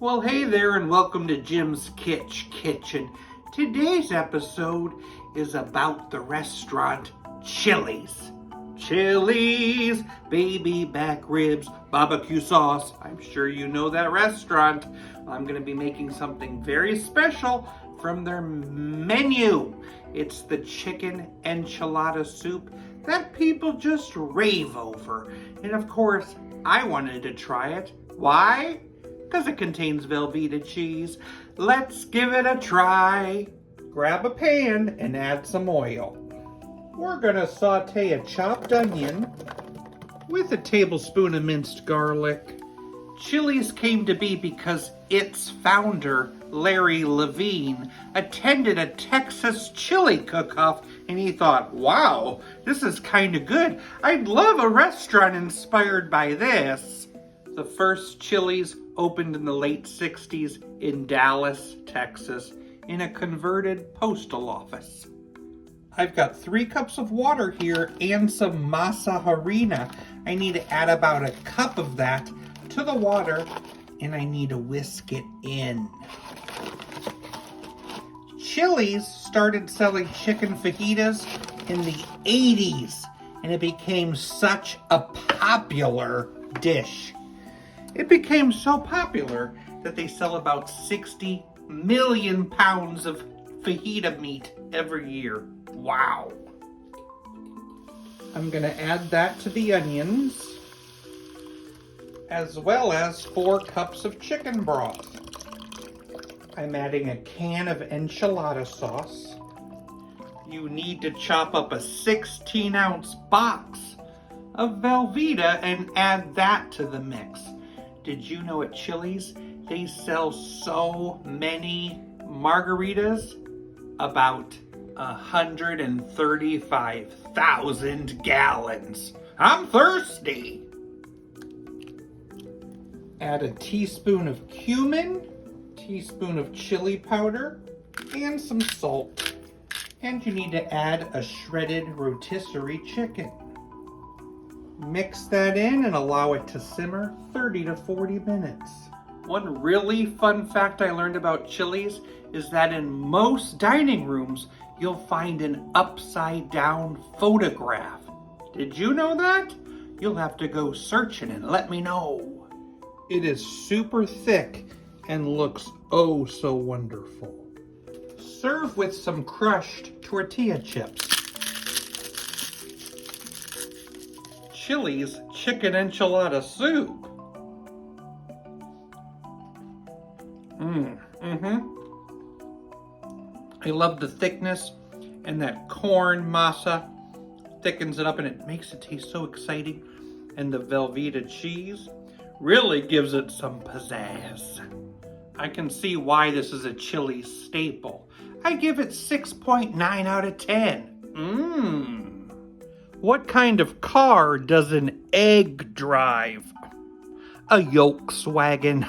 Well, hey there and welcome to Jim's Kitchen. Today's episode is about the restaurant Chili's. Chili's, baby back ribs, barbecue sauce. I'm sure you know that restaurant. I'm going to be making something very special from their menu. It's the chicken enchilada soup that people just rave over. And of course, I wanted to try it. Why? Because it contains Velveeta cheese. Let's give it a try. Grab a pan and add some oil. We're gonna saute a chopped onion with a tablespoon of minced garlic. Chili's came to be because its founder, Larry Levine, attended a Texas chili cook-off and he thought, wow, this is kind of good. I'd love a restaurant inspired by this. The first Chili's opened in the late 60s in Dallas, Texas, in a converted postal office. I've got 3 cups of water here and some masa harina. I need to add about a cup of that to the water, and I need to whisk it in. Chili's started selling chicken fajitas in the 80s, and it became such a popular dish. It became so popular that they sell about 60 million pounds of fajita meat every year. Wow. I'm gonna add that to the onions, as well as 4 cups of chicken broth. I'm adding a can of enchilada sauce. You need to chop up a 16-ounce box of Velveeta and add that to the mix. Did you know at Chili's, they sell so many margaritas? About 135,000 gallons. I'm thirsty. Add a teaspoon of cumin, teaspoon of chili powder, and some salt. And you need to add a shredded rotisserie chicken. Mix that in and allow it to simmer 30 to 40 minutes. One really fun fact I learned about Chili's is that in most dining rooms, you'll find an upside down photograph. Did you know that? You'll have to go searching and let me know. It is super thick and looks oh so wonderful. Serve with some crushed tortilla chips. Chili's chicken enchilada soup. I love the thickness, and that corn masa thickens it up and it makes it taste so exciting. And the Velveeta cheese really gives it some pizzazz. I can see why this is a Chili's staple. I give it 6.9 out of 10. What kind of car does an egg drive? A Volkswagen.